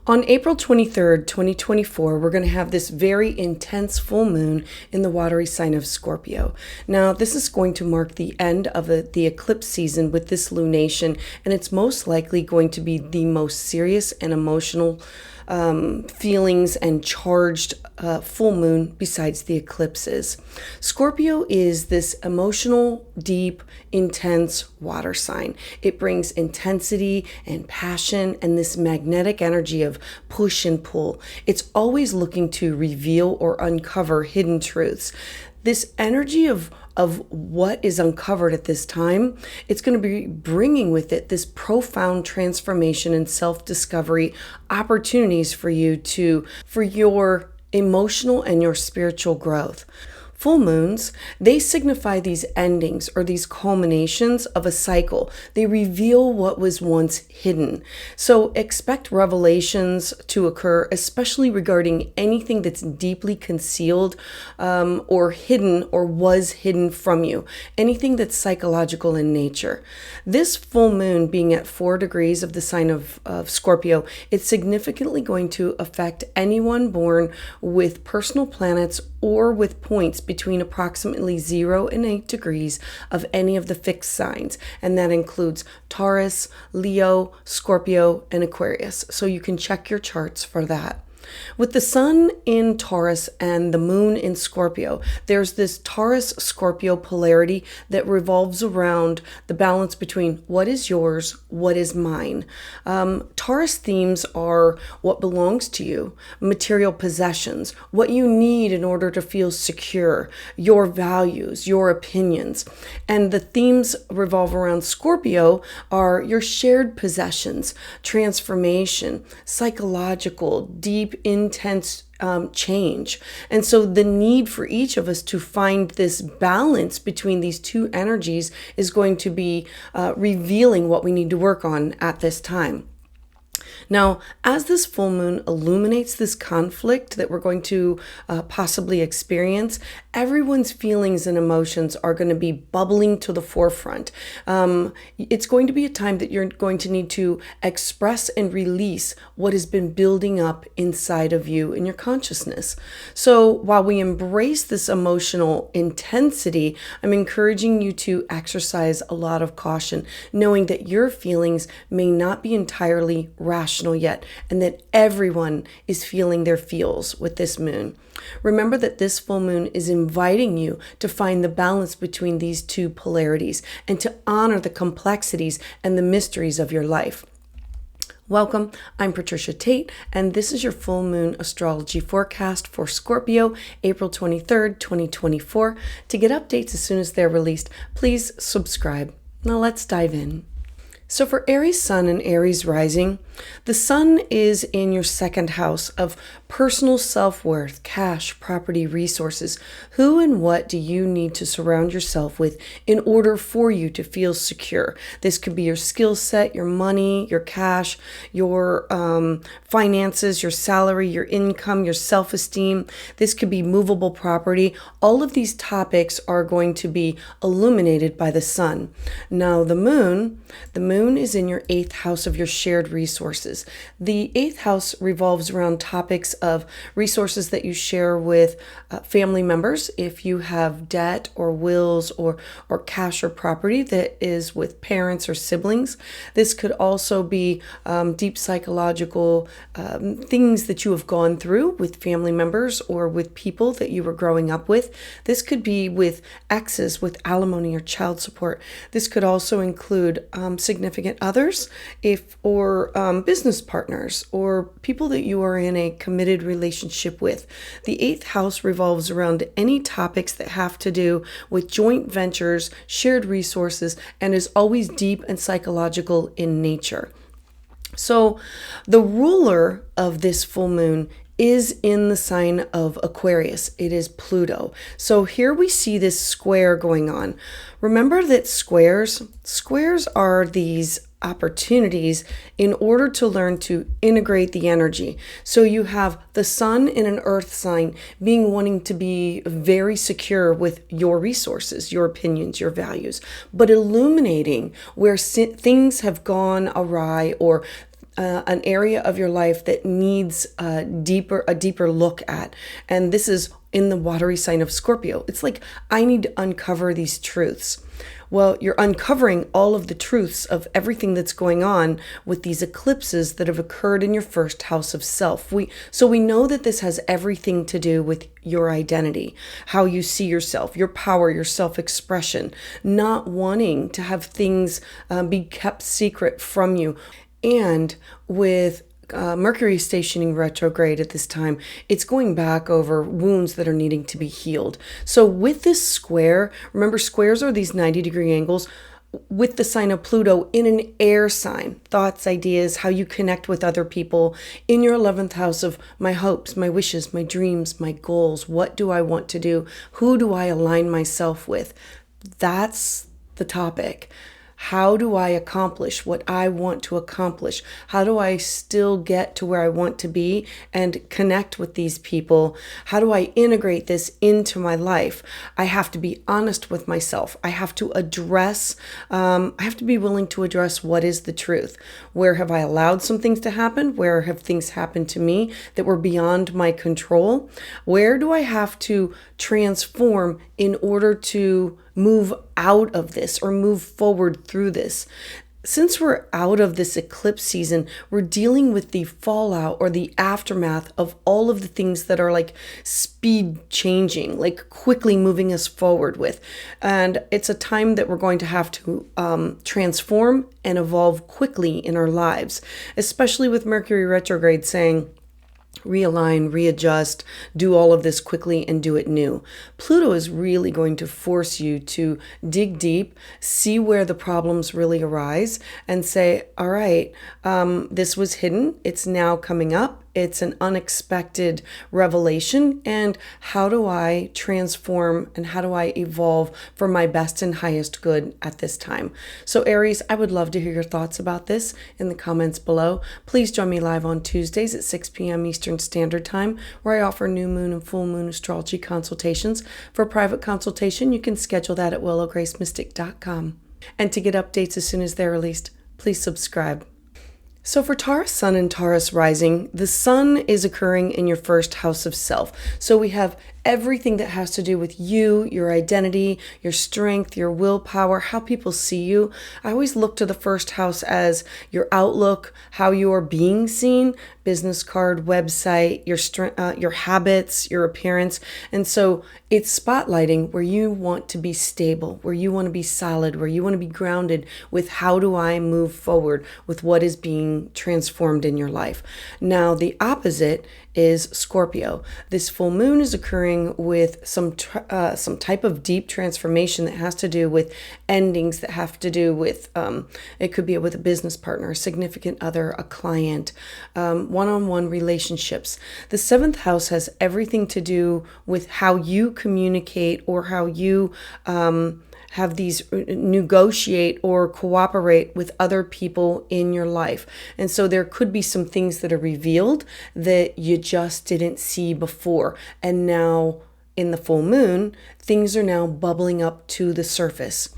On April 23rd, 2024, we're going to have this very intense full moon in the watery sign of Scorpio. Now, this is going to mark the end of the eclipse season with this lunation, and it's most likely going to be the most serious and emotional feelings and charged full moon besides the eclipses. Scorpio is this emotional, deep, intense water sign. It brings intensity and passion and this magnetic energy of push and pull. It's always looking to reveal or uncover hidden truths. This energy of what is uncovered at this time, it's going to be bringing with it this profound transformation and self-discovery opportunities for your emotional and your spiritual growth. Full moons, they signify these endings or these culminations of a cycle. They reveal what was once hidden. So expect revelations to occur, especially regarding anything that's deeply concealed or hidden or was hidden from you. Anything that's psychological in nature. This full moon being at 4 degrees of the sign of Scorpio, it's significantly going to affect anyone born with personal planets or with points between approximately 0 and 8 degrees of any of the fixed signs. And that includes Taurus, Leo, Scorpio, and Aquarius. So you can check your charts for that. With the sun in Taurus and the moon in Scorpio, there's this Taurus-Scorpio polarity that revolves around the balance between what is yours, what is mine. Taurus themes are what belongs to you, material possessions, what you need in order to feel secure, your values, your opinions. And the themes revolve around Scorpio are your shared possessions, transformation, psychological, deep, intense change. And so the need for each of us to find this balance between these two energies is going to be revealing what we need to work on at this time. Now, as this full moon illuminates this conflict that we're going to possibly experience, everyone's feelings and emotions are going to be bubbling to the forefront. It's going to be a time that you're going to need to express and release what has been building up inside of you in your consciousness. So while we embrace this emotional intensity, I'm encouraging you to exercise a lot of caution, knowing that your feelings may not be entirely rational yet, and that everyone is feeling their feels with this moon. Remember that this full moon is inviting you to find the balance between these two polarities and to honor the complexities and the mysteries of your life. Welcome, I'm Patricia Tate, and this is your full moon astrology forecast for Scorpio, April 23rd, 2024. To get updates as soon as they're released, please subscribe. Now let's dive in. So for Aries Sun and Aries Rising, the Sun is in your second house of personal self-worth, cash, property, resources. Who and what do you need to surround yourself with in order for you to feel secure? This could be your skill set, your money, your cash, your finances, your salary, your income, your self-esteem. This could be movable property. All of these topics are going to be illuminated by the Sun. Now the moon is in your 8th house of your shared resources. The 8th house revolves around topics of resources that you share with family members. If you have debt or wills or cash or property that is with parents or siblings. This could also be deep psychological things that you have gone through with family members or with people that you were growing up with. This could be with exes, with alimony or child support. This could also include significant others or business partners or people that you are in a committed relationship with. The 8th house revolves around any topics that have to do with joint ventures, shared resources, and is always deep and psychological in nature. So the ruler of this full moon is in the sign of Aquarius. It is Pluto. So here we see this square going on. Remember that squares are these opportunities in order to learn to integrate the energy. So you have the sun in an earth sign wanting to be very secure with your resources, your opinions, your values, but illuminating where things have gone awry or an area of your life that needs a deeper look at. And this is in the watery sign of Scorpio. It's like, I need to uncover these truths. Well, you're uncovering all of the truths of everything that's going on with these eclipses that have occurred in your first house of self. So we know that this has everything to do with your identity, how you see yourself, your power, your self-expression, not wanting to have things be kept secret from you. And with Mercury stationing retrograde at this time, it's going back over wounds that are needing to be healed. So with this square, remember squares are these 90-degree angles with the sign of Pluto in an air sign, thoughts, ideas, how you connect with other people in your 11th house of my hopes, my wishes, my dreams, my goals. What do I want to do? Who do I align myself with? That's the topic. How do I accomplish what I want to accomplish? How do I still get to where I want to be and connect with these people? How do I integrate this into my life? I have to be honest with myself. I have to I have to be willing to address what is the truth. Where have I allowed some things to happen? Where have things happened to me that were beyond my control? Where do I have to transform in order to move out of this or move forward through this? Since we're out of this eclipse season, we're dealing with the fallout or the aftermath of all of the things that are like speed changing, like quickly moving us forward with. And it's a time that we're going to have to transform and evolve quickly in our lives, especially with Mercury retrograde saying, realign, readjust, do all of this quickly and do it new. Pluto is really going to force you to dig deep, see where the problems really arise, and say, all right, this was hidden. It's now coming up. It's an unexpected revelation. And how do I transform and how do I evolve for my best and highest good at this time? So Aries, I would love to hear your thoughts about this in the comments below. Please join me live on Tuesdays at 6 p.m. Eastern Standard Time, where I offer new moon and full moon astrology consultations. For a private consultation, you can schedule that at willowgracemystic.com. And to get updates as soon as they're released, please subscribe. So for Taurus Sun and Taurus Rising, the Sun is occurring in your first house of self. So we have everything that has to do with you, your identity, your strength, your willpower, how people see you. I always look to the first house as your outlook, how you are being seen, business card, website, your habits, your appearance. And so it's spotlighting where you want to be stable, where you want to be solid, where you want to be grounded with how do I move forward with what is being transformed in your life. Now, the opposite is Scorpio. This full moon is occurring with some type of deep transformation that has to do with endings, that have to do with, it could be with a business partner, a significant other, a client, one-on-one relationships. The 7th house has everything to do with how you communicate or how you have these negotiate or cooperate with other people in your life. And so there could be some things that are revealed that you just didn't see before. And now in the full moon, things are now bubbling up to the surface.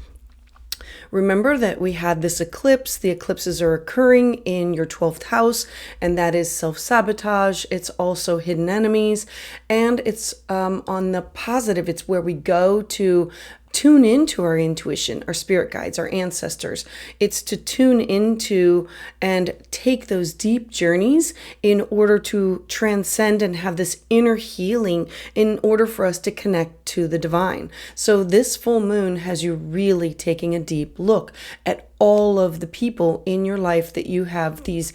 Remember that we had this eclipse. The eclipses are occurring in your 12th house, and that is self-sabotage. It's also hidden enemies, and it's on the positive. It's where we go to tune into our intuition, our spirit guides, our ancestors. It's to tune into and take those deep journeys in order to transcend and have this inner healing in order for us to connect to the divine. So this full moon has you really taking a deep look at all of the people in your life that you have these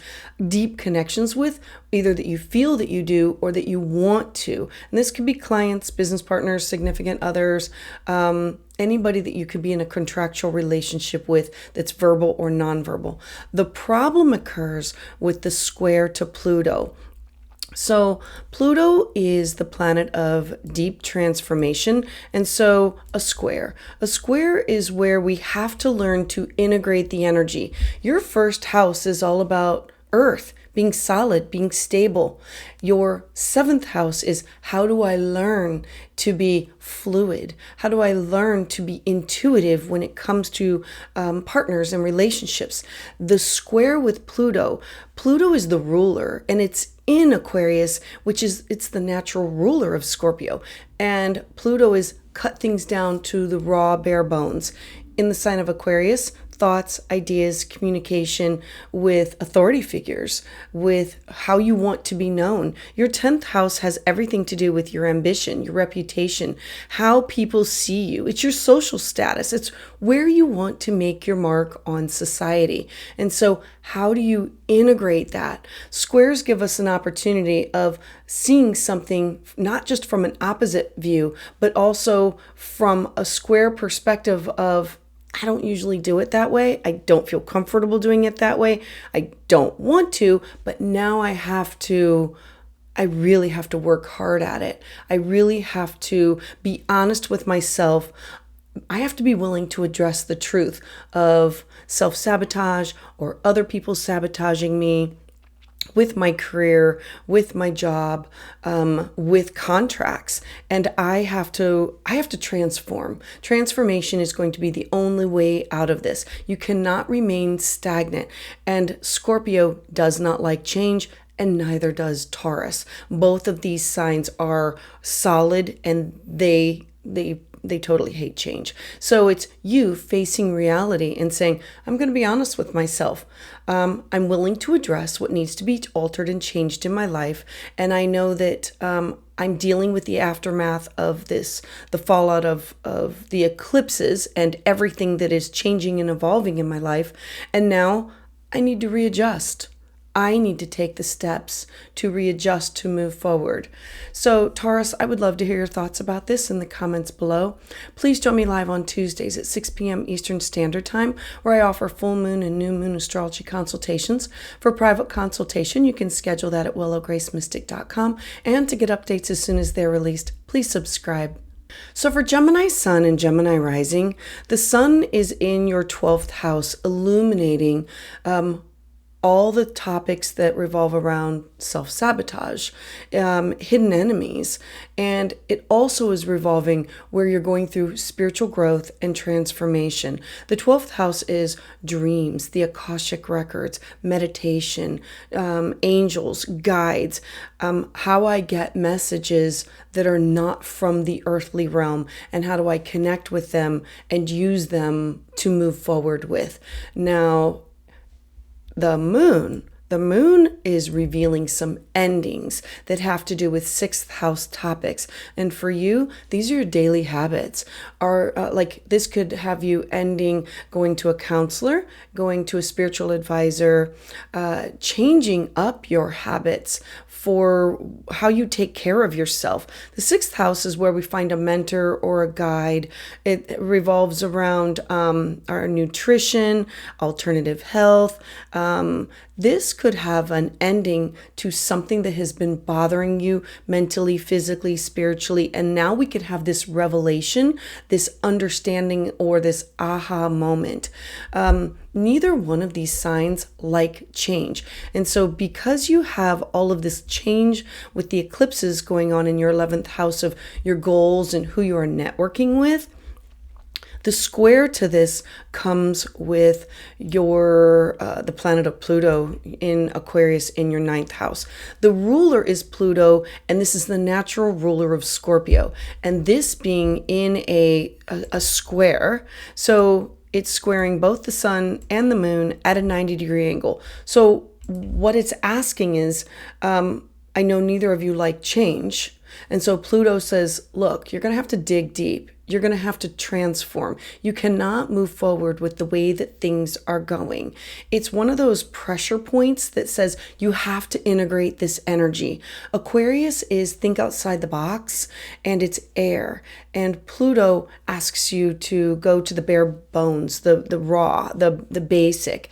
deep connections with, either that you feel that you do or that you want to. And this could be clients, business partners, significant others, anybody that you could be in a contractual relationship with that's verbal or nonverbal. The problem occurs with the square to Pluto. So Pluto is the planet of deep transformation. And so a square is where we have to learn to integrate the energy. Your first house is all about earth, being solid, being stable. Your seventh house is, how do I learn to be fluid? How do I learn to be intuitive when it comes to partners and relationships? The square with Pluto, Pluto is the ruler, and it's in Aquarius, it's the natural ruler of Scorpio. And Pluto is cut things down to the raw, bare bones. In the sign of Aquarius, thoughts, ideas, communication with authority figures, with how you want to be known. Your 10th house has everything to do with your ambition, your reputation, how people see you. It's your social status. It's where you want to make your mark on society. And so how do you integrate that? Squares give us an opportunity of seeing something not just from an opposite view, but also from a square perspective of, I don't usually do it that way. I don't feel comfortable doing it that way. I don't want to, but now I really have to work hard at it. I really have to be honest with myself. I have to be willing to address the truth of self-sabotage or other people sabotaging me with my career, with my job, with contracts. And I have to transform. Transformation is going to be the only way out of this. You cannot remain stagnant. And Scorpio does not like change, and neither does Taurus. Both of these signs are solid, and they totally hate change. So it's you facing reality and saying, I'm going to be honest with myself. I'm willing to address what needs to be altered and changed in my life. And I know that I'm dealing with the aftermath of this, the fallout of the eclipses and everything that is changing and evolving in my life. And now I need to readjust. I need to take the steps to readjust, to move forward. So Taurus, I would love to hear your thoughts about this in the comments below. Please join me live on Tuesdays at 6 p.m. Eastern Standard Time, where I offer full moon and new moon astrology consultations. For private consultation, you can schedule that at willowgracemystic.com. And to get updates as soon as they're released, please subscribe. So for Gemini Sun and Gemini Rising, the Sun is in your 12th house, illuminating all the topics that revolve around self-sabotage, hidden enemies. And it also is revolving where you're going through spiritual growth and transformation. The 12th house is dreams, the Akashic records, meditation, angels, guides, how I get messages that are not from the earthly realm, and how do I connect with them and use them to move forward with. Now, the moon is revealing some endings that have to do with 6th house topics. And for you, these are your daily habits. This could have you ending going to a counselor, going to a spiritual advisor, changing up your habits for how you take care of yourself. The 6th house is where we find a mentor or a guide. It revolves around our nutrition, alternative health. This could have an ending to something that has been bothering you mentally, physically, spiritually. And now we could have this revelation, this understanding, or this aha moment. Neither one of these signs like change. And so because you have all of this change with the eclipses going on in your 11th house of your goals and who you are networking with, the square to this comes with your the planet of Pluto in Aquarius in your 9th house. The ruler is Pluto, and this is the natural ruler of Scorpio. And this being in a square, so it's squaring both the sun and the moon at a 90-degree angle. So what it's asking is, I know neither of you like change. And so Pluto says, look, you're going to have to dig deep. You're going to have to transform. You cannot move forward with the way that things are going. It's one of those pressure points that says you have to integrate this energy. Aquarius is think outside the box, and it's air. And Pluto asks you to go to the bare bones, the raw, the basic.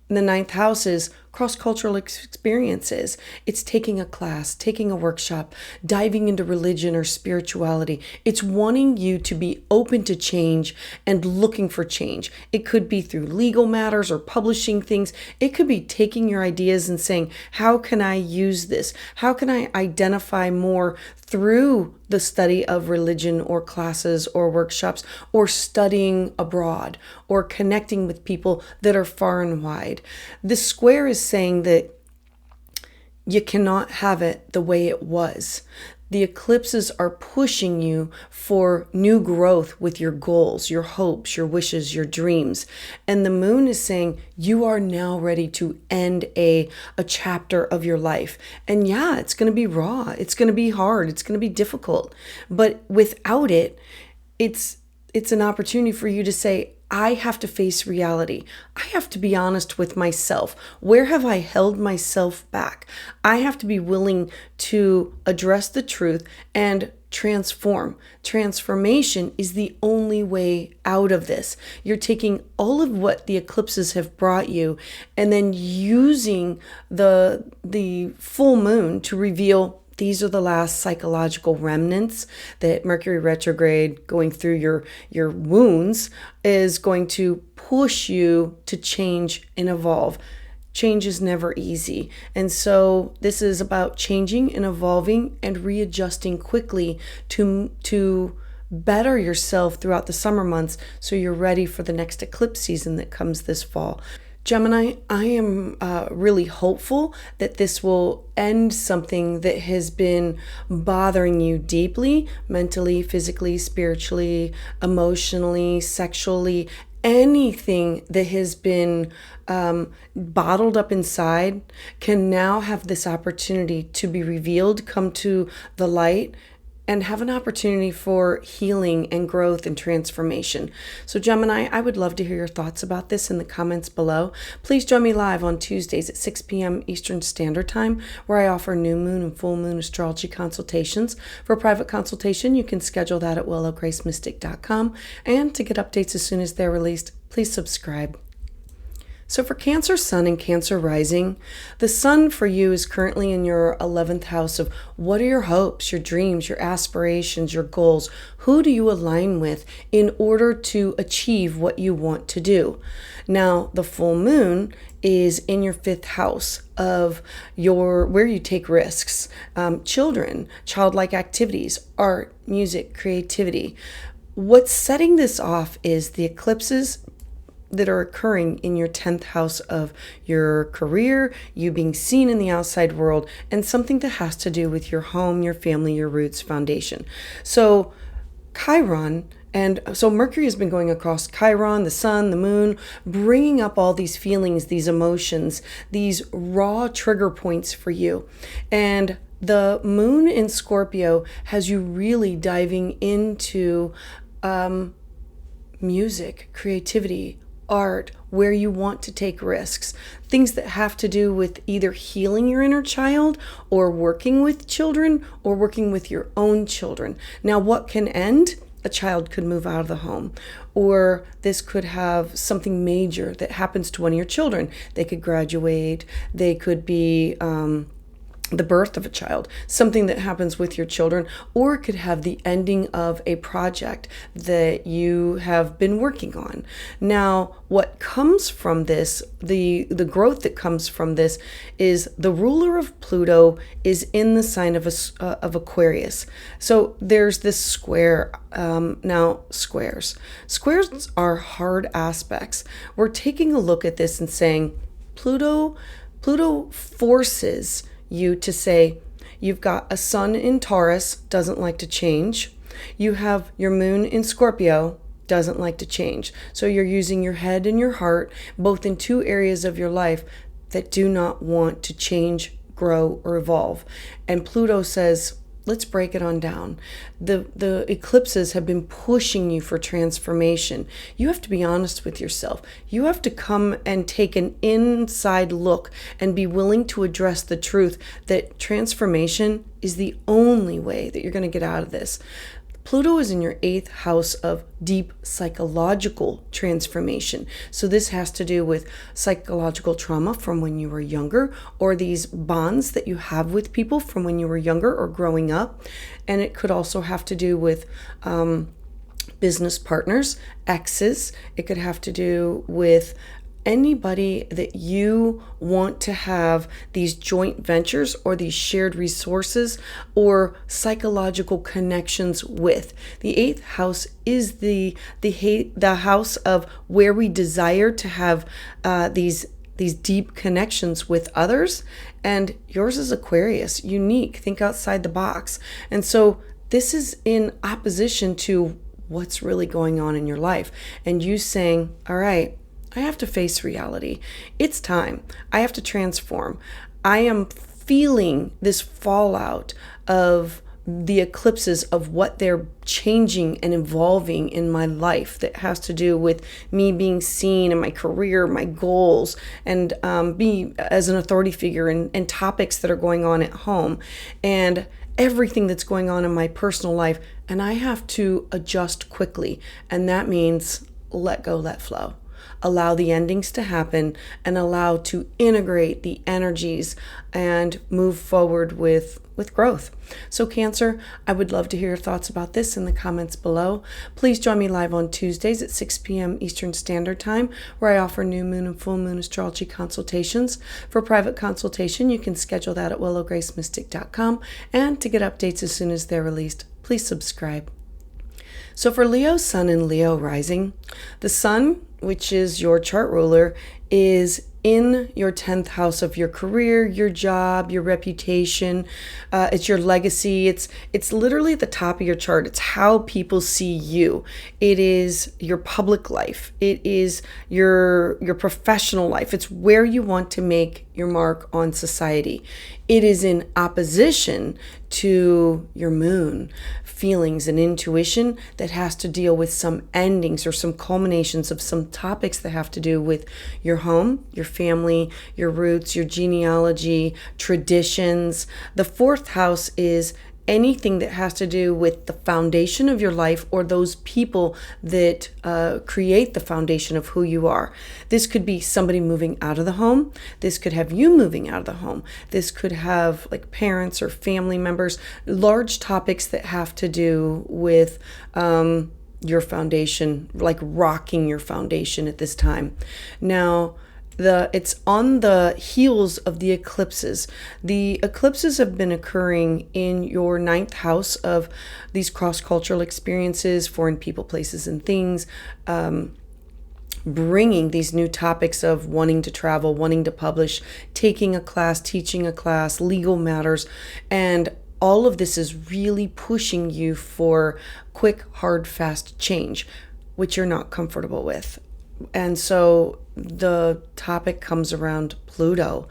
And the 9th house is cross-cultural experiences. It's taking a class, taking a workshop, diving into religion or spirituality. It's wanting you to be open to change and looking for change. It could be through legal matters or publishing things. It could be taking your ideas and saying, how can I use this? How can I identify more through the study of religion or classes or workshops, or studying abroad, or connecting with people that are far and wide? The square is saying that you cannot have it the way it was. The eclipses are pushing you for new growth with your goals, your hopes, your wishes, your dreams. And the moon is saying you are now ready to end a chapter of your life. And yeah, it's going to be raw. It's going to be hard. It's going to be difficult. But without it, it's an opportunity for you to say, I have to face reality. I have to be honest with myself. Where have I held myself back? I have to be willing to address the truth and transform. Transformation is the only way out of this. You're taking all of what the eclipses have brought you and then using the full moon to reveal these are the last psychological remnants that Mercury retrograde going through your wounds is going to push you to change and evolve. Change is never easy. And so this is about changing and evolving and readjusting quickly to better yourself throughout the summer months so you're ready for the next eclipse season that comes this fall. Gemini, I am really hopeful that this will end something that has been bothering you deeply, mentally, physically, spiritually, emotionally, sexually. Anything that has been bottled up inside can now have this opportunity to be revealed, come to the light, and have an opportunity for healing and growth and transformation. So Gemini, I would love to hear your thoughts about this in the comments below. Please join me live on Tuesdays at 6 p.m. Eastern Standard Time, where I offer new moon and full moon astrology consultations. For a private consultation, you can schedule that at willowgracemystic.com. And to get updates as soon as they're released, please subscribe. So for Cancer Sun and Cancer Rising, the Sun for you is currently in your 11th house of what are your hopes, your dreams, your aspirations, your goals? Who do you align with in order to achieve what you want to do? Now, the full moon is in your 5th house of where you take risks, children, childlike activities, art, music, creativity. What's setting this off is the eclipses that are occurring in your 10th house of your career, you being seen in the outside world, and something that has to do with your home, your family, your roots, foundation. So Chiron, and so Mercury has been going across Chiron, the sun, the moon, bringing up all these feelings, these emotions, these raw trigger points for you. And the moon in Scorpio has you really diving into music, creativity, art, where you want to take risks, things that have to do with either healing your inner child or working with children or working with your own children. Now, what can end? A child could move out of the home, or this could have something major that happens to one of your children. They could graduate, they could be the birth of a child, something that happens with your children, or it could have the ending of a project that you have been working on. Now, what comes from this, the growth that comes from this is the ruler of Pluto is in the sign of Aquarius. So there's this square. Now, squares are hard aspects. We're taking a look at this and saying Pluto forces you to say, you've got a sun in Taurus, doesn't like to change. You have your moon in Scorpio, doesn't like to change. So you're using your head and your heart, both in two areas of your life that do not want to change, grow, or evolve. And Pluto says, let's break it on down. The eclipses have been pushing you for transformation. You have to be honest with yourself. You have to come and take an inside look and be willing to address the truth that transformation is the only way that you're going to get out of this. Pluto is in your 8th house of deep psychological transformation. So this has to do with psychological trauma from when you were younger, or these bonds that you have with people from when you were younger or growing up. And it could also have to do with business partners, exes. It could have to do with anybody that you want to have these joint ventures or these shared resources or psychological connections with. The 8th house is the house of where we desire to have these deep connections with others. And yours is Aquarius, unique, think outside the box. And so this is in opposition to what's really going on in your life. And you saying, all right, I have to face reality. It's time. I have to transform. I am feeling this fallout of the eclipses of what they're changing and evolving in my life that has to do with me being seen in my career, my goals, and be as an authority figure and topics that are going on at home and everything that's going on in my personal life. And I have to adjust quickly. And that means let go, let flow. Allow the endings to happen and allow to integrate the energies and move forward with growth. So Cancer, I would love to hear your thoughts about this in the comments below. Please join me live on Tuesdays at 6 p.m. Eastern Standard Time, where I offer new moon and full moon astrology consultations. For private consultation, you can schedule that at willowgracemystic.com. And to get updates as soon as they're released, please subscribe. So for Leo Sun and Leo Rising, the Sun, which is your chart ruler, is in your 10th house of your career, your job, your reputation. It's your legacy. It's literally at the top of your chart. It's how people see you. It is your public life. It is your professional life. It's where you want to make your mark on society. It is in opposition to your moon feelings and intuition that has to deal with some endings or some culminations of some topics that have to do with your home, your family, your roots, your genealogy, traditions. The 4th house is anything that has to do with the foundation of your life or those people that create the foundation of who you are. This could be somebody moving out of the home. This could have you moving out of the home. This could have like parents or family members, large topics that have to do with your foundation, like rocking your foundation at this time. Now, it's on the heels of the eclipses. The eclipses have been occurring in your 9th house of these cross-cultural experiences, foreign people, places, and things, bringing these new topics of wanting to travel, wanting to publish, taking a class, teaching a class, legal matters, and all of this is really pushing you for quick, hard, fast change, which you're not comfortable with. And so the topic comes around Pluto.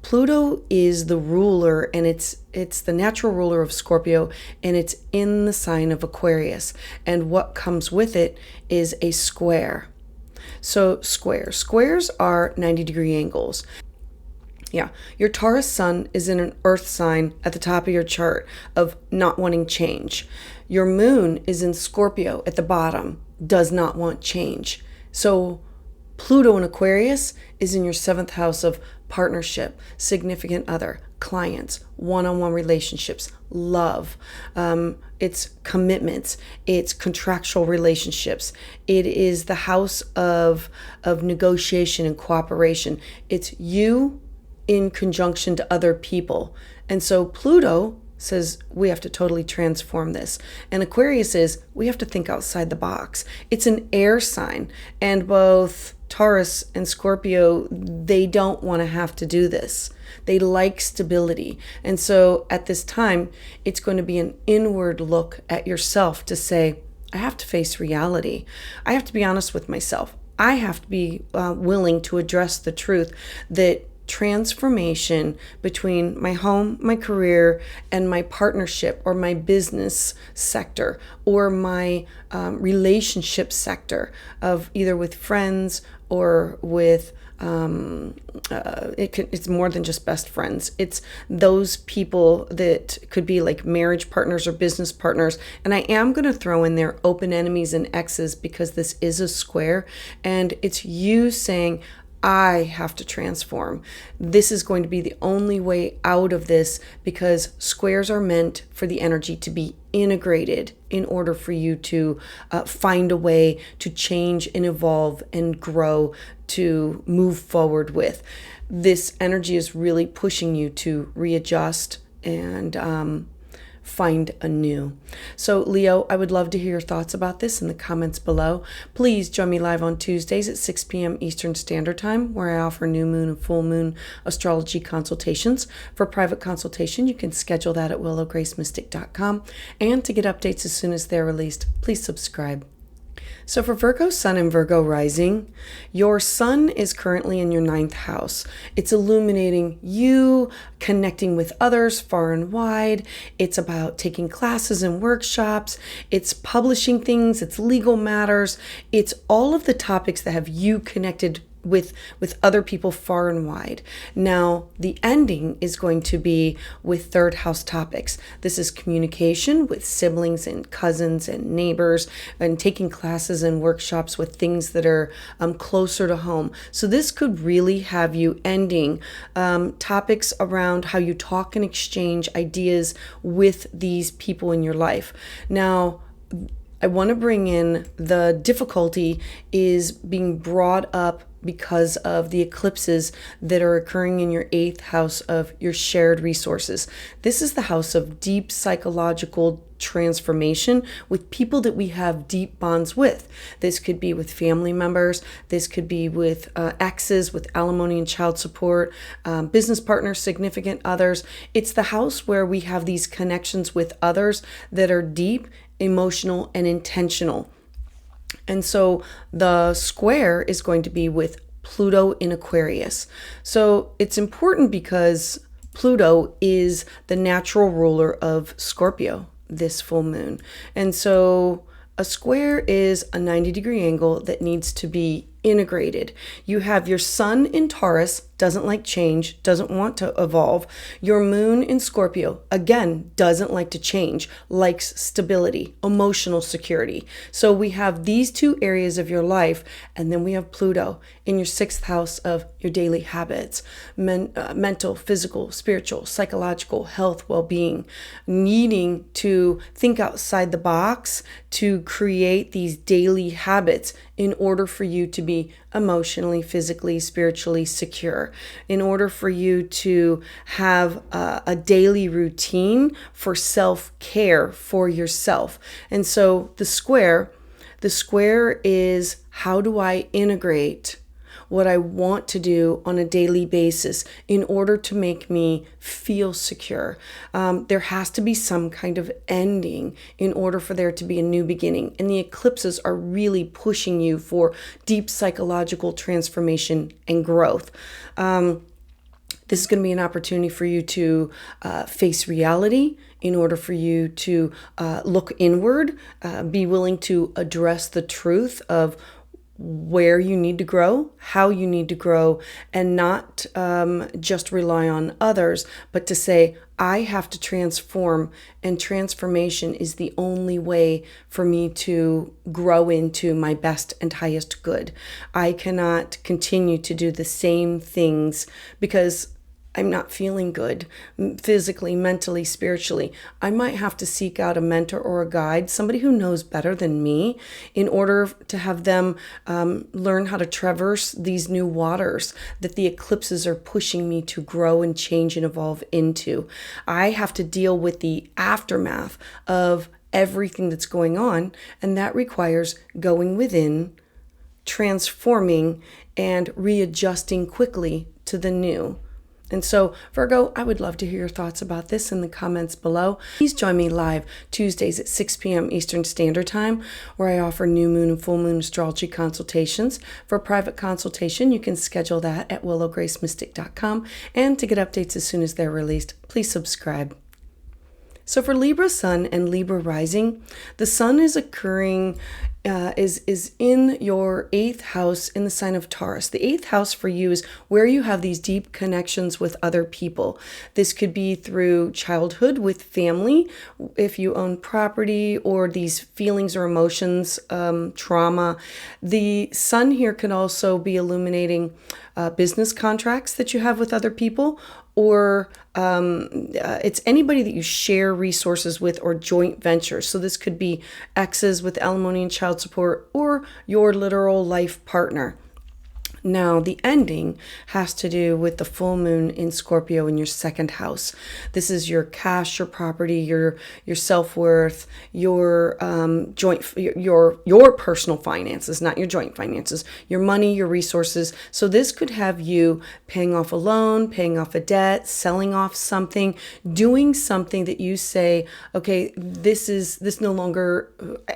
Pluto is the ruler, and it's the natural ruler of Scorpio, and it's in the sign of Aquarius. And what comes with it is a square. So squares are 90-degree angles. Yeah, your Taurus sun is in an earth sign at the top of your chart of not wanting change. Your moon is in Scorpio at the bottom, does not want change. So Pluto in Aquarius is in your 7th house of partnership, significant other, clients, one-on-one relationships, love. It's commitments. It's contractual relationships. It is the house of negotiation and cooperation. It's you in conjunction to other people. And so Pluto says we have to totally transform this. And Aquarius is we have to think outside the box. It's an air sign, and both Taurus and Scorpio, they don't want to have to do this. They like stability. And so at this time, it's going to be an inward look at yourself to say, I have to face reality. I have to be honest with myself. I have to be willing to address the truth that transformation between my home, my career, and my partnership or my business sector or my relationship sector of either with friends or with it's more than just best friends. It's those people that could be like marriage partners or business partners. And I am going to throw in there open enemies and exes because this is a square, and it's you saying, I have to transform. This is going to be the only way out of this, because squares are meant for the energy to be integrated in order for you to find a way to change and evolve and grow, to move forward with. This energy is really pushing you to readjust and find anew. So Leo, I would love to hear your thoughts about this in the comments below. Please join me live on Tuesdays at 6 p.m. Eastern Standard Time, where I offer new moon and full moon astrology consultations. For private consultation, you can schedule that at willowgracemystic.com. And to get updates as soon as they're released, please subscribe. So for Virgo Sun and Virgo Rising, your Sun is currently in your 9th house. It's illuminating you, connecting with others far and wide. It's about taking classes and workshops. It's publishing things. It's legal matters. It's all of the topics that have you connected with other people far and wide. Now, the ending is going to be with 3rd house topics. This is communication with siblings and cousins and neighbors, and taking classes and workshops with things that are closer to home. So this could really have you ending topics around how you talk and exchange ideas with these people in your life. Now, I want to bring in the difficulty is being brought up because of the eclipses that are occurring in your 8th house of your shared resources. This is the house of deep psychological transformation with people that we have deep bonds with. This could be with family members. This could be with exes, with alimony and child support, business partners, significant others. It's the house where we have these connections with others that are deep, emotional, and intentional. And so the square is going to be with Pluto in Aquarius. So it's important because Pluto is the natural ruler of Scorpio this full moon. And so a square is a 90-degree angle that needs to be integrated. You have your Sun in Taurus, doesn't like change, doesn't want to evolve. Your moon in Scorpio, again, doesn't like to change, likes stability, emotional security. So we have these two areas of your life, and then we have Pluto in your 6th house of your daily habits, mental, physical, spiritual, psychological, health, well-being, needing to think outside the box to create these daily habits in order for you to be emotionally, physically, spiritually secure, in order for you to have a daily routine for self-care for yourself. And so the square is, how do I integrate what I want to do on a daily basis in order to make me feel secure? There has to be some kind of ending in order for there to be a new beginning. And the eclipses are really pushing you for deep psychological transformation and growth. This is going to be an opportunity for you to face reality, in order for you to look inward, be willing to address the truth of where you need to grow, how you need to grow, and not just rely on others, but to say, I have to transform, and transformation is the only way for me to grow into my best and highest good. I cannot continue to do the same things because I'm not feeling good physically, mentally, spiritually. I might have to seek out a mentor or a guide, somebody who knows better than me, in order to have them learn how to traverse these new waters that the eclipses are pushing me to grow and change and evolve into. I have to deal with the aftermath of everything that's going on, and that requires going within, transforming, and readjusting quickly to the new. And so, Virgo, I would love to hear your thoughts about this in the comments below. Please join me live Tuesdays at 6 p.m. Eastern Standard Time, where I offer new moon and full moon astrology consultations. For a private consultation, you can schedule that at willowgracemystic.com. And to get updates as soon as they're released, please subscribe. So for Libra Sun and Libra Rising, the Sun is occurring is in your 8th house in the sign of Taurus. The 8th house for you is where you have these deep connections with other people. This could be through childhood with family, if you own property, or these feelings or emotions, trauma. The sun here can also be illuminating business contracts that you have with other people, or it's anybody that you share resources with, or joint ventures. So this could be exes with alimony and child support, or your literal life partner. Now, the ending has to do with the full moon in Scorpio in your 2nd house. This is your cash, your property, your self-worth, your your personal finances, not your joint finances, your money, your resources. So this could have you paying off a loan, paying off a debt, selling off something, doing something that you say, okay,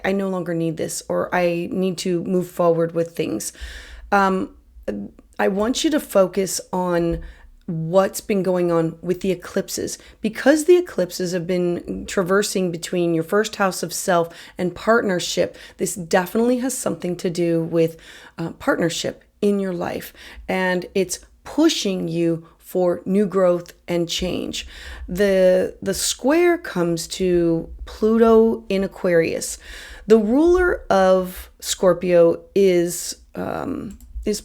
I no longer need this, or I need to move forward with things. I want you to focus on what's been going on with the eclipses, because the eclipses have been traversing between your 1st house of self and partnership. This definitely has something to do with partnership in your life, and it's pushing you for new growth and change. The square comes to Pluto in Aquarius. The ruler of Scorpio is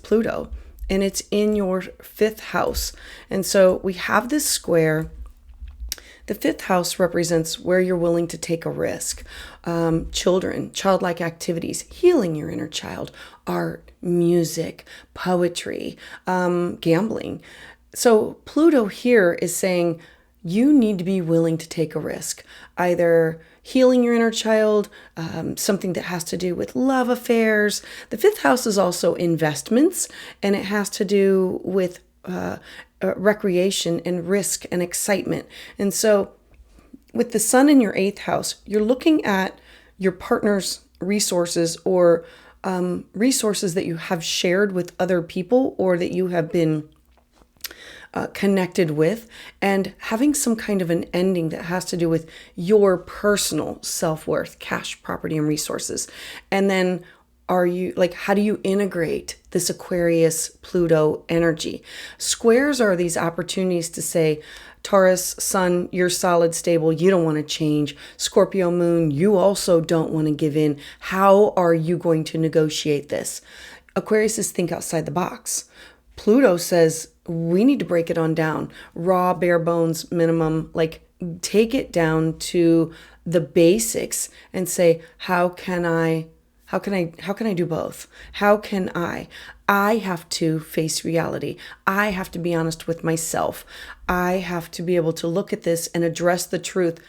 Pluto, and it's in your 5th house. And so we have this square. The 5th house represents where you're willing to take a risk. Children, childlike activities, healing your inner child, art, music, poetry, gambling. So Pluto here is saying you need to be willing to take a risk, either healing your inner child, something that has to do with love affairs. The 5th house is also investments, and it has to do with recreation and risk and excitement. And so with the sun in your 8th house, you're looking at your partner's resources, or resources that you have shared with other people, or that you have been connected with, and having some kind of an ending that has to do with your personal self-worth, cash, property, and resources. And then how do you integrate this Aquarius Pluto energy? Squares are these opportunities to say, Taurus sun, you're solid, stable, you don't want to change. Scorpio moon, you also don't want to give in. How are you going to negotiate this? Aquarius is think outside the box. Pluto says, we need to break it on down. Raw, bare bones, minimum, take it down to the basics and say, how can I do both? How can I have to face reality. I have to be honest with myself. I have to be able to look at this and address the truth.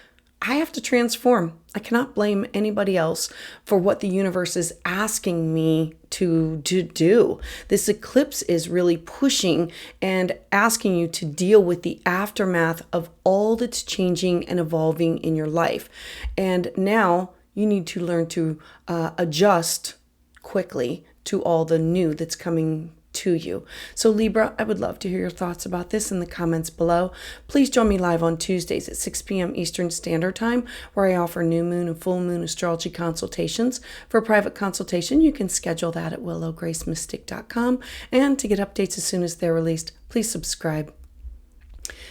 I have to transform. I cannot blame anybody else for what the universe is asking me to do. This eclipse is really pushing and asking you to deal with the aftermath of all that's changing and evolving in your life. And now you need to learn to adjust quickly to all the new that's coming to you. So Libra, I would love to hear your thoughts about this in the comments below. Please join me live on Tuesdays at 6 p.m. Eastern Standard Time, where I offer new moon and full moon astrology consultations. For a private consultation, you can schedule that at willowgracemystic.com. And to get updates as soon as they're released, please subscribe.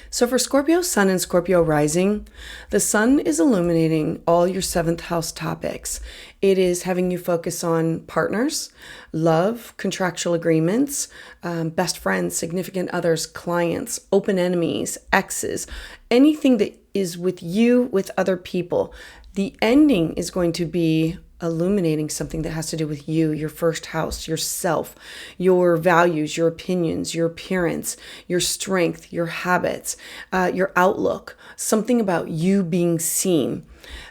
So for Scorpio Sun and Scorpio Rising, the Sun is illuminating all your 7th house topics. It is having you focus on partners, love, contractual agreements, best friends, significant others, clients, open enemies, exes, anything that is with you, with other people. The ending is going to be illuminating something that has to do with you, your 1st house, yourself, your values, your opinions, your appearance, your strength, your habits, your outlook, something about you being seen.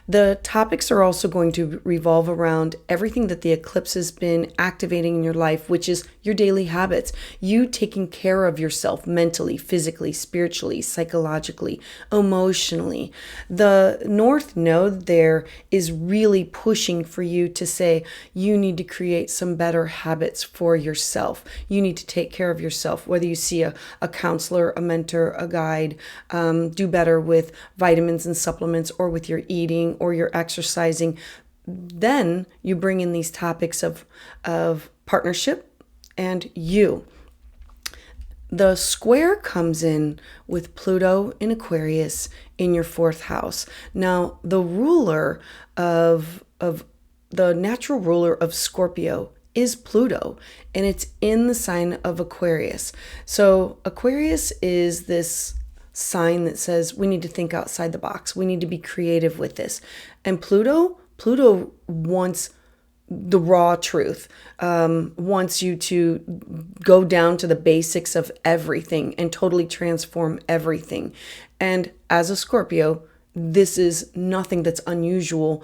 The topics are also going to revolve around everything that the eclipse has been activating in your life, which is your daily habits, you taking care of yourself mentally, physically, spiritually, psychologically, emotionally. The North Node there is really pushing for you to say, you need to create some better habits for yourself. You need to take care of yourself, whether you see a counselor, a mentor, a guide, do better with vitamins and supplements, or with your eating or your exercising. then you bring in these topics of partnership and you. The square comes in with Pluto in Aquarius in your fourth house. Now, the ruler of the natural ruler of Scorpio is Pluto, and it's in the sign of Aquarius. So Aquarius is this sign that says we need to think outside the box. We need to be creative with this. And Pluto wants the raw truth, wants you to go down to the basics of everything and totally transform everything. And as a Scorpio, this is nothing that's unusual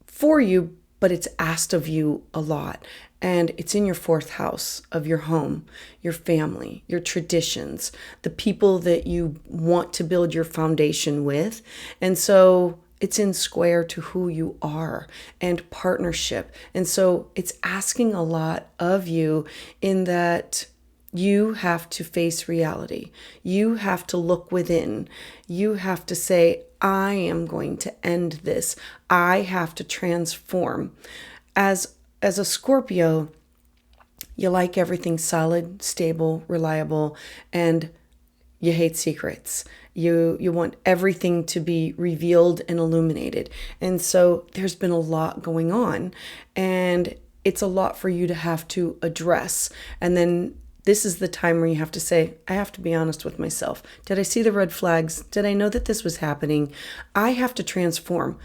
for you, but it's asked of you a lot. And it's in your fourth house of your home, your family, your traditions, the people that you want to build your foundation with. And so it's in square to who you are and partnership. And so it's asking a lot of you in that you have to face reality. You have to look within. You have to say, I am going to end this. I have to transform. As a Scorpio, you like everything solid, stable, reliable, and you hate secrets. You want everything to be revealed and illuminated. And so there's been a lot going on, and it's a lot for you to have to address. And then this is the time where you have to say, I have to be honest with myself. Did I see the red flags? Did I know that this was happening? I have to transform.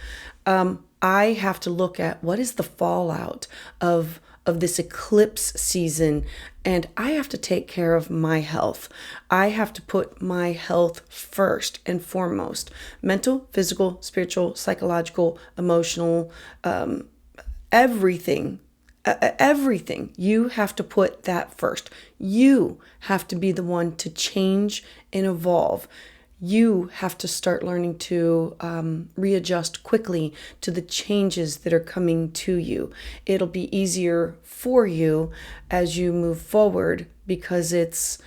I have to look at what is the fallout of this eclipse season, and I have to take care of my health. I have to put my health first and foremost. Mental, physical, spiritual, psychological, emotional, everything. Everything. You have to put that first. You have to be the one to change and evolve. You have to start learning to readjust quickly to the changes that are coming to you. It'll be easier for you as you move forward because it's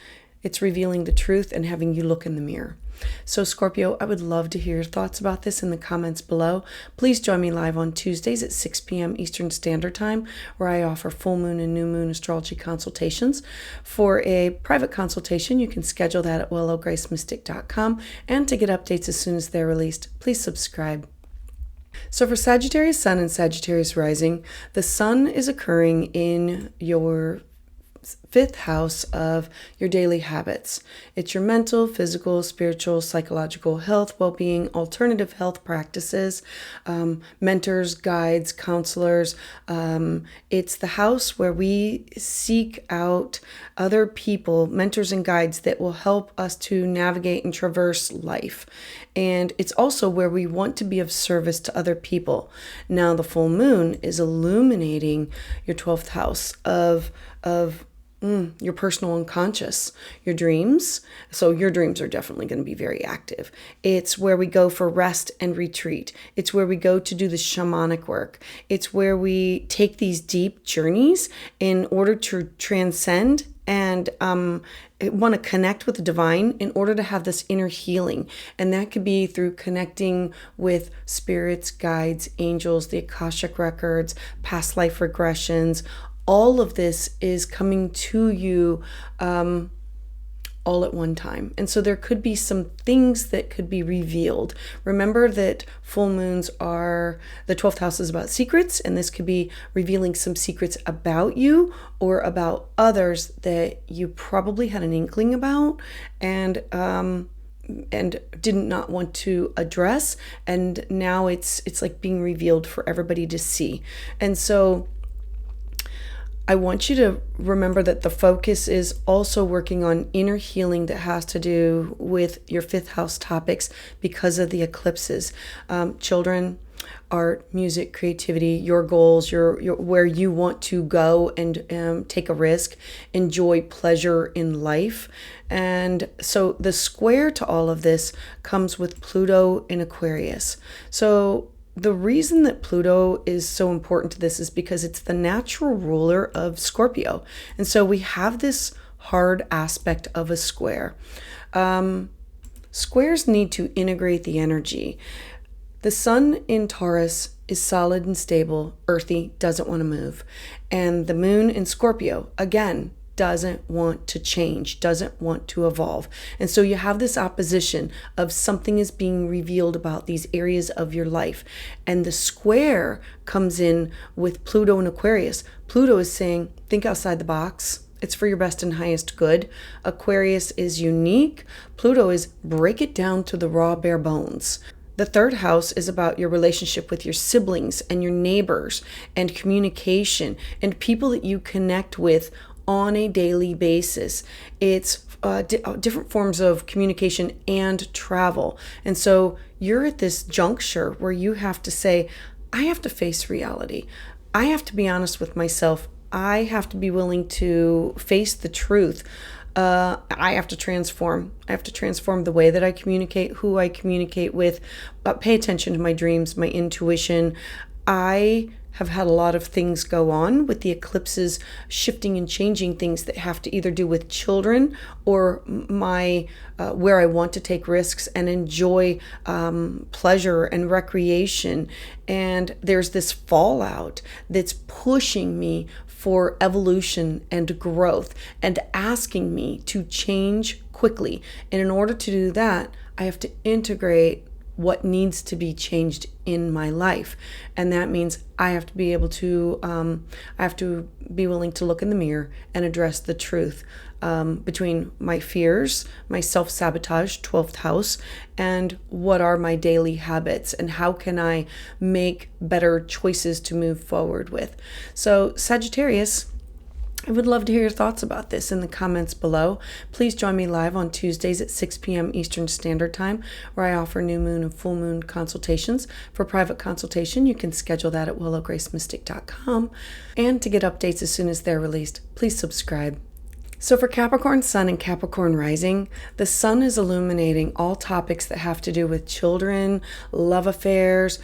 revealing the truth and having you look in the mirror. So Scorpio, I would love to hear your thoughts about this in the comments below. Please join me live on Tuesdays at 6 p.m. Eastern Standard Time, where I offer full moon and new moon astrology consultations. For a private consultation, you can schedule that at willowgracemystic.com. And to get updates as soon as they're released, please subscribe. So for Sagittarius Sun and Sagittarius Rising, the Sun is occurring in your fifth house of your daily habits. It's your mental, physical, spiritual, psychological health, well-being, alternative health practices, mentors, guides, counselors. It's the house where we seek out other people, mentors and guides that will help us to navigate and traverse life. And it's also where we want to be of service to other people. Now, the full moon is illuminating your 12th house of your personal unconscious, your dreams. So your dreams are definitely going to be very active. It's where we go for rest and retreat. It's where we go to do the shamanic work. It's where we take these deep journeys in order to transcend and want to connect with the divine in order to have this inner healing. And that could be through connecting with spirits, guides, angels, the Akashic records, past life regressions. All of this is coming to you all at one time. And so there could be some things that could be revealed. Remember that full moons are, the 12th house is about secrets, and this could be revealing some secrets about you or about others that you probably had an inkling about and did not want to address. And now it's like being revealed for everybody to see. And so I want you to remember that the focus is also working on inner healing that has to do with your fifth house topics because of the eclipses. Children, art, music, creativity, your goals, your where you want to go and take a risk, enjoy pleasure in life. And so the square to all of this comes with Pluto in Aquarius. So the reason that Pluto is so important to this is because it's the natural ruler of Scorpio. And so we have this hard aspect of a square. Squares need to integrate the energy. The sun in Taurus is solid and stable, earthy, doesn't want to move. And the moon in Scorpio, again, doesn't want to change, doesn't want to evolve. And so you have this opposition of something is being revealed about these areas of your life. And the square comes in with Pluto and Aquarius. Pluto is saying, think outside the box. It's for your best and highest good. Aquarius is unique. Pluto is break it down to the raw bare bones. The third house is about your relationship with your siblings and your neighbors and communication and people that you connect with on a daily basis. It's different forms of communication and travel. And so you're at this juncture where you have to say, I have to face reality. I have to be honest with myself. I have to be willing to face the truth. I have to transform. I have to transform the way that I communicate, who I communicate with, pay attention to my dreams, my intuition. I have had a lot of things go on with the eclipses shifting and changing things that have to either do with children or my where I want to take risks and enjoy pleasure and recreation. And there's this fallout that's pushing me for evolution and growth and asking me to change quickly. And in order to do that, I have to integrate what needs to be changed in my life. And that means I have to be able to, I have to be willing to look in the mirror and address the truth between my fears, my self-sabotage, 12th house, and what are my daily habits and how can I make better choices to move forward with. So Sagittarius, I would love to hear your thoughts about this in the comments below. Please join me live on Tuesdays at 6 p.m. Eastern Standard Time, where I offer new moon and full moon consultations. For private consultation, you can schedule that at willowgracemystic.com. And to get updates as soon as they're released, please subscribe. So for Capricorn Sun and Capricorn Rising, the Sun is illuminating all topics that have to do with children, love affairs,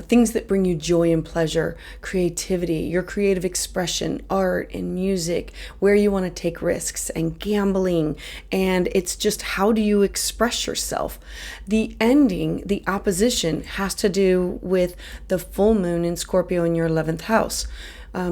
things that bring you joy and pleasure, creativity, your creative expression, art and music, where you want to take risks and gambling. And it's just how do you express yourself? The ending, the opposition has to do with the full moon in Scorpio in your 11th house.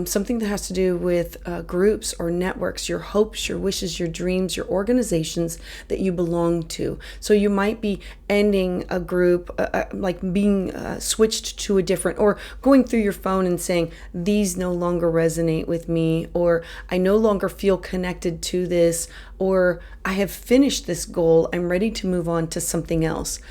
Something that has to do with groups or networks, your hopes, your wishes, your dreams, your organizations that you belong to. So you might be ending a group, like being switched to a different, or going through your phone and saying, these no longer resonate with me, or I no longer feel connected to this, or I have finished this goal, I'm ready to move on to something else.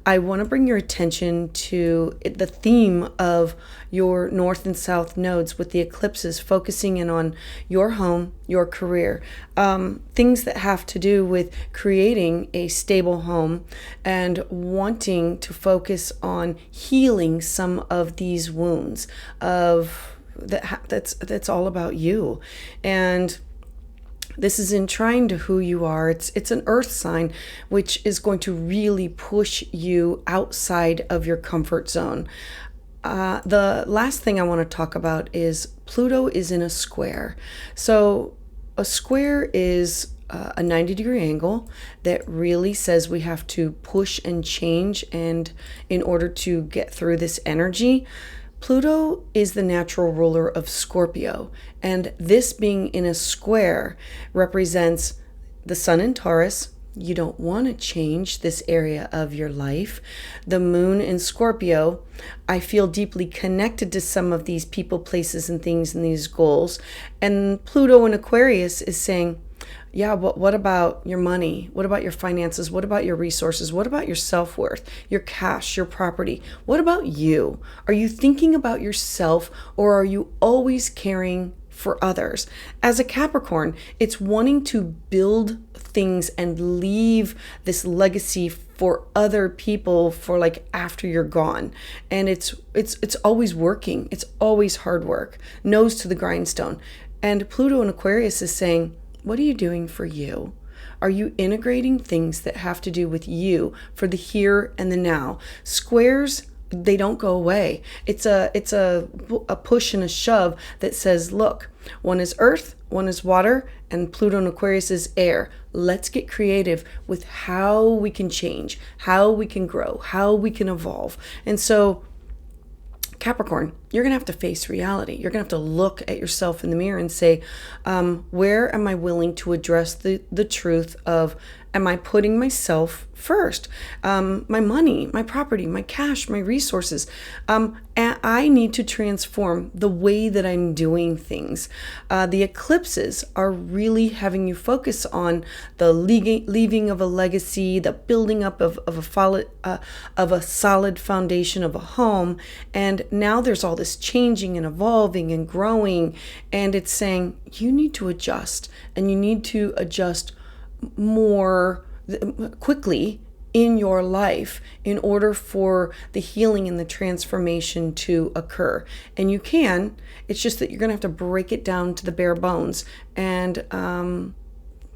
I want to bring your attention to the theme of your north and south nodes with the eclipses focusing in on your home, your career, things that have to do with creating a stable home and wanting to focus on healing some of these wounds of that's all about you. And this is in trine to who you are. It's an earth sign, which is going to really push you outside of your comfort zone. The last thing I want to talk about is Pluto is in a square. So a square is a 90-degree angle that really says we have to push and change, and in order to get through this energy. Pluto is the natural ruler of Scorpio, and this being in a square represents the Sun in Taurus. You don't want to change this area of your life. The moon in Scorpio, I feel deeply connected to some of these people, places, and things and these goals. And Pluto in Aquarius is saying, yeah, but what about your money? What about your finances? What about your resources? What about your self-worth, your cash, your property? What about you? Are you thinking about yourself, or are you always caring for others? As a Capricorn, it's wanting to build things and leave this legacy for other people for like after you're gone. And it's always working. It's always hard work, nose to the grindstone. And Pluto in Aquarius is saying, what are you doing for you? Are you integrating things that have to do with you for the here and the now? Squares They don't go away. It's a push and a shove that says, look, one is earth, one is water, and Pluto and Aquarius is air. Let's get creative with how we can change, how we can grow, how we can evolve. And so Capricorn, you're going to have to face reality. You're going to have to look at yourself in the mirror and say, where am I willing to address the truth of, am I putting myself first? My money, my property, my cash, my resources. And I need to transform the way that I'm doing things. The eclipses are really having you focus on the leaving of a legacy, the building up of a solid foundation of a home. And now there's all this changing and evolving and growing. And it's saying you need to adjust, and you need to adjust more quickly in your life in order for the healing and the transformation to occur. And you can, it's just that you're going to have to break it down to the bare bones, and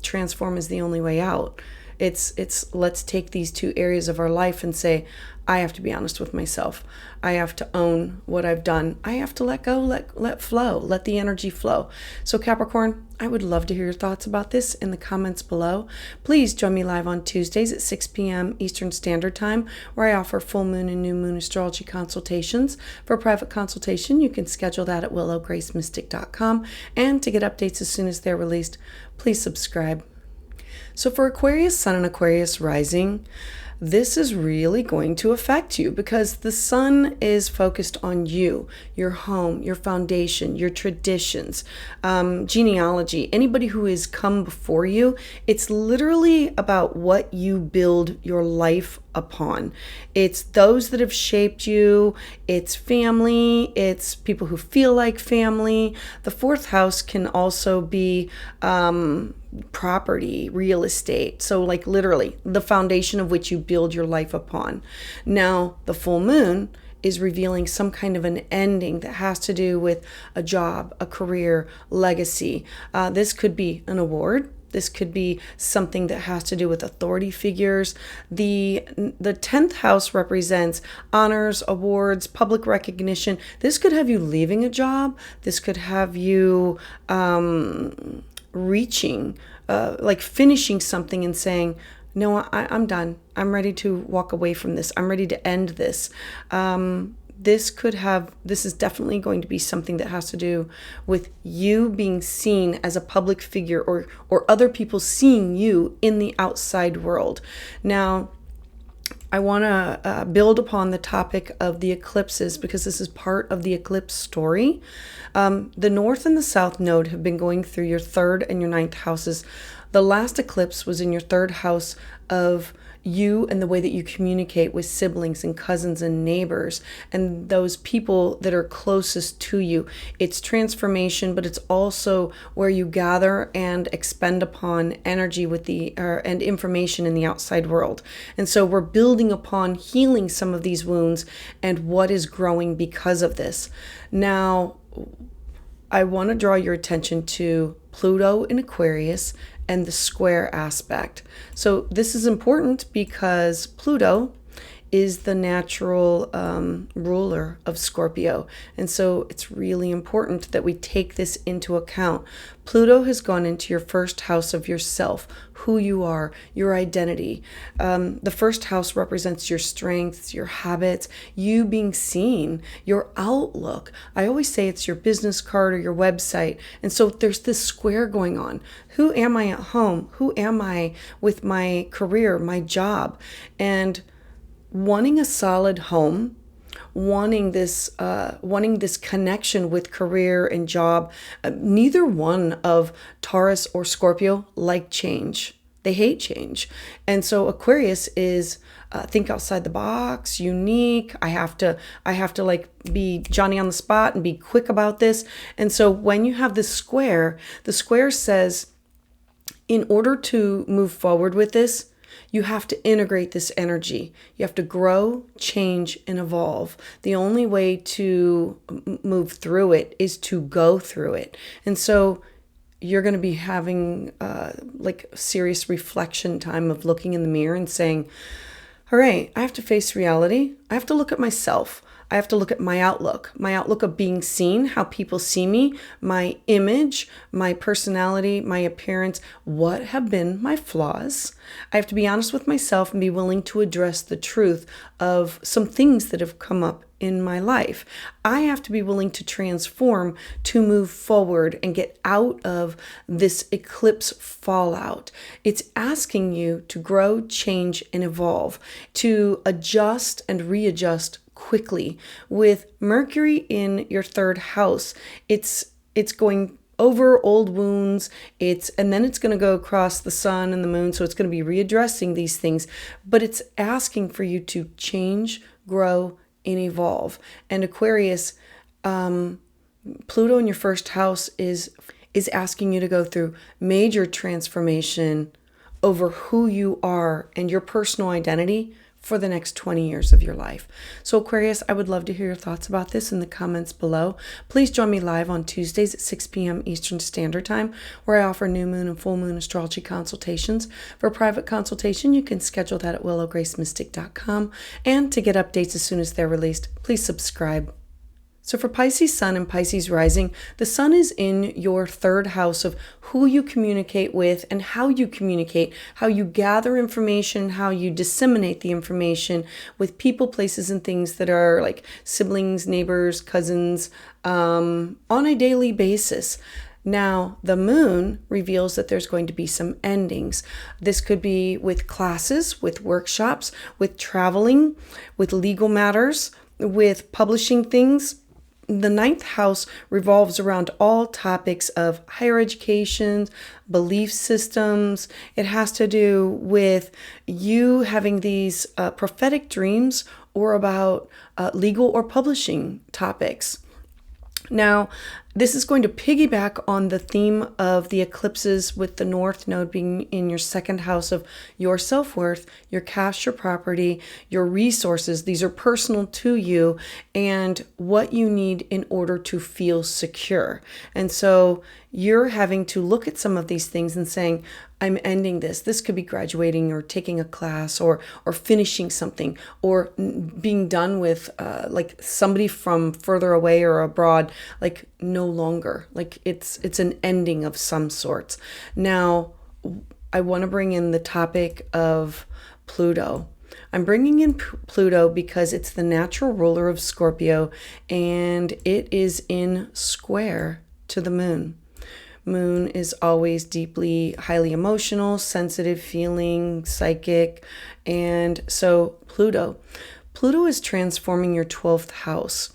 transform is the only way out. It's let's take these two areas of our life and say, I have to be honest with myself. I have to own what I've done. I have to let go, let flow, let the energy flow. So Capricorn, I would love to hear your thoughts about this in the comments below. Please join me live on Tuesdays at 6 p.m. Eastern Standard Time, where I offer full moon and new moon astrology consultations. For a private consultation, you can schedule that at willowgracemystic.com. And to get updates as soon as they're released, please subscribe. So for Aquarius Sun and Aquarius Rising, this is really going to affect you because the sun is focused on you, your home, your foundation, your traditions, genealogy, anybody who has come before you. It's literally about what you build your life upon. It's those that have shaped you. It's family. It's people who feel like family. The fourth house can also be property, real estate. So like literally the foundation of which you build your life upon. Now, the full moon is revealing some kind of an ending that has to do with a job, a career, legacy. This could be an award. This could be something that has to do with authority figures. The 10th house represents honors, awards, public recognition. This could have you leaving a job. This could have you reaching, like finishing something and saying, no, I'm done. I'm ready to walk away from this. I'm ready to end this. This is definitely going to be something that has to do with you being seen as a public figure, or other people seeing you in the outside world. Now, I want to build upon the topic of the eclipses because this is part of the eclipse story. The North and the South node have been going through your 3rd and your 9th houses. The last eclipse was in your 3rd house of you and the way that you communicate with siblings and cousins and neighbors and those people that are closest to you. It's transformation, but it's also where you gather and expend upon energy with and information in the outside world. And so we're building upon healing some of these wounds and what is growing because of this. Now, I want to draw your attention to Pluto in Aquarius and the square aspect. So this is important because Pluto is the natural ruler of Scorpio. And so it's really important that we take this into account. Pluto has gone into your 1st house of yourself, who you are, your identity. The 1st house represents your strengths, your habits, you being seen, your outlook. I always say it's your business card or your website. And so there's this square going on. Who am I at home? Who am I with my career, my job? And wanting a solid home, wanting this connection with career and job. Neither one of Taurus or Scorpio like change. They hate change. And so Aquarius is think outside the box, unique. I have to like be Johnny on the spot and be quick about this. And so when you have this square, the square says, in order to move forward with this, you have to integrate this energy. You have to grow, change, and evolve. The only way to move through it is to go through it. And so you're going to be having like serious reflection time of looking in the mirror and saying, all right, I have to face reality. I have to look at myself. I have to look at my outlook of being seen, how people see me, my image, my personality, my appearance. What have been my flaws? I have to be honest with myself and be willing to address the truth of some things that have come up in my life. I have to be willing to transform, to move forward and get out of this eclipse fallout. It's asking you to grow, change, and evolve, to adjust and readjust quickly. With Mercury in your third house, it's going over old wounds, and then it's going to go across the sun and the moon, so it's going to be readdressing these things, but it's asking for you to change, grow, and evolve. And Aquarius, Pluto in your first house is asking you to go through major transformation over who you are and your personal identity for the next 20 years of your life. So Aquarius, I would love to hear your thoughts about this in the comments below. Please join me live on Tuesdays at 6 p.m. Eastern Standard Time, where I offer new moon and full moon astrology consultations. For a private consultation, you can schedule that at willowgracemystic.com. And to get updates as soon as they're released, please subscribe. So for Pisces Sun and Pisces Rising, the Sun is in your third house of who you communicate with and how you communicate, how you gather information, how you disseminate the information with people, places, and things that are like siblings, neighbors, cousins, on a daily basis. Now, the moon reveals that there's going to be some endings. This could be with classes, with workshops, with traveling, with legal matters, with publishing things. The ninth house revolves around all topics of higher education, belief systems. It has to do with you having these prophetic dreams or about legal or publishing topics. Now, this is going to piggyback on the theme of the eclipses, with the North Node being in your second house of your self-worth, your cash, your property, your resources. These are personal to you and what you need in order to feel secure. And so you're having to look at some of these things and saying, I'm ending this. This could be graduating or taking a class or finishing something or being done with like somebody from further away or abroad, like no longer. Like it's an ending of some sorts. Now, I want to bring in the topic of Pluto. I'm bringing in Pluto because it's the natural ruler of Scorpio and it is in square to the moon. Moon is always deeply, highly emotional, sensitive, feeling, psychic. And so Pluto is transforming your 12th house.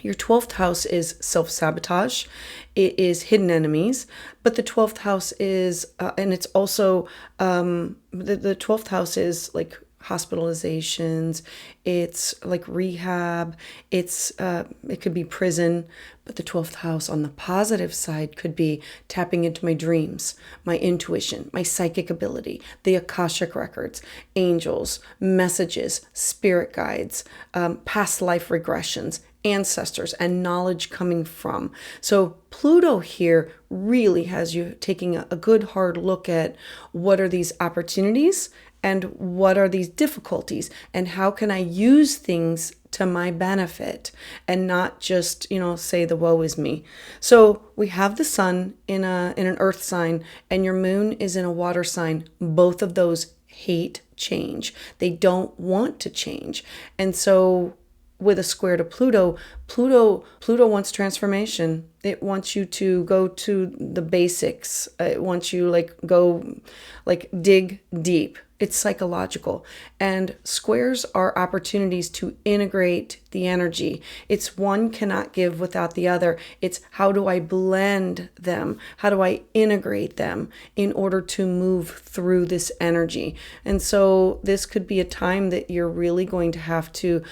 Your 12th house is self-sabotage. It is hidden enemies. But the 12th house is, and it's also, the 12th house is like hospitalizations, it's like rehab, it could be prison. But the 12th house on the positive side could be tapping into my dreams, my intuition, my psychic ability, the Akashic records, angels, messages, spirit guides, past life regressions, ancestors, and knowledge coming from. So Pluto here really has you taking a good hard look at what are these opportunities and what are these difficulties and how can I use things to my benefit and not just, say the woe is me. So we have the sun in an earth sign and your moon is in a water sign. Both of those hate change. They don't want to change. And so with a square to Pluto wants transformation. It wants you to go to the basics. It wants you dig deep. It's psychological. And squares are opportunities to integrate the energy. It's one cannot give without the other. It's how do I blend them? How do I integrate them in order to move through this energy? And so this could be a time that you're really going to have to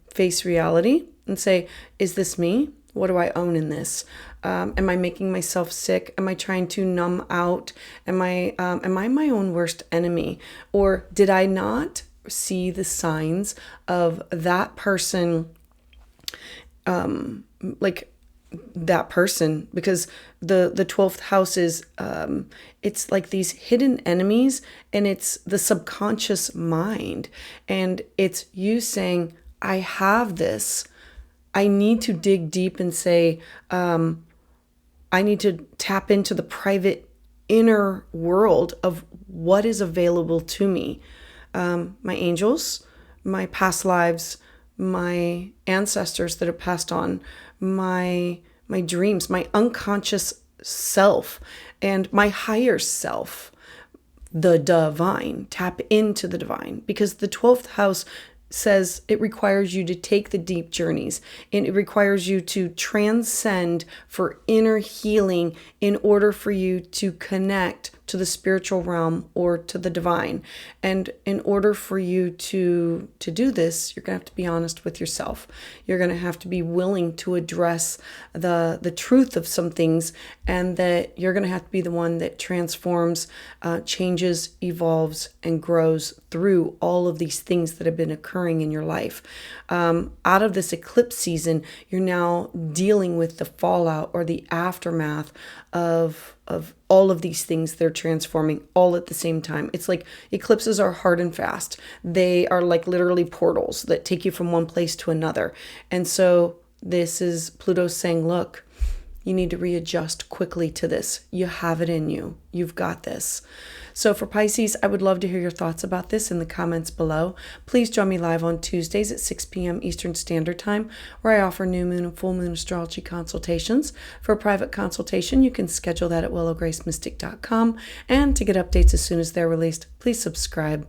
face reality and say, is this me? What do I own in this? Am I making myself sick? Am I trying to numb out? Am I my own worst enemy? Or did I not see the signs of that person that person, because the 12th house is it's like these hidden enemies, and it's the subconscious mind, and it's you saying, I have this. I need to dig deep and say, I need to tap into the private inner world of what is available to me. My angels, my past lives, my ancestors that have passed on, my dreams, my unconscious self, and my higher self, the divine. Tap into the divine, because the 12th house says it requires you to take the deep journeys, and it requires you to transcend for inner healing in order for you to connect to the spiritual realm or to the divine. And in order for you to do this, you're going to have to be honest with yourself. You're going to have to be willing to address the truth of some things, and that you're going to have to be the one that transforms, changes, evolves, and grows through all of these things that have been occurring in your life. Out of this eclipse season, you're now dealing with the fallout or the aftermath of all of these things that are transforming all at the same time. It's like eclipses are hard and fast. They are like literally portals that take you from one place to another. And so this is Pluto saying, look, you need to readjust quickly to this. You have it in you. You've got this. So for Pisces, I would love to hear your thoughts about this in the comments below. Please join me live on Tuesdays at 6 p.m. Eastern Standard Time, where I offer new moon and full moon astrology consultations. For a private consultation, you can schedule that at willowgracemystic.com. And to get updates as soon as they're released, please subscribe.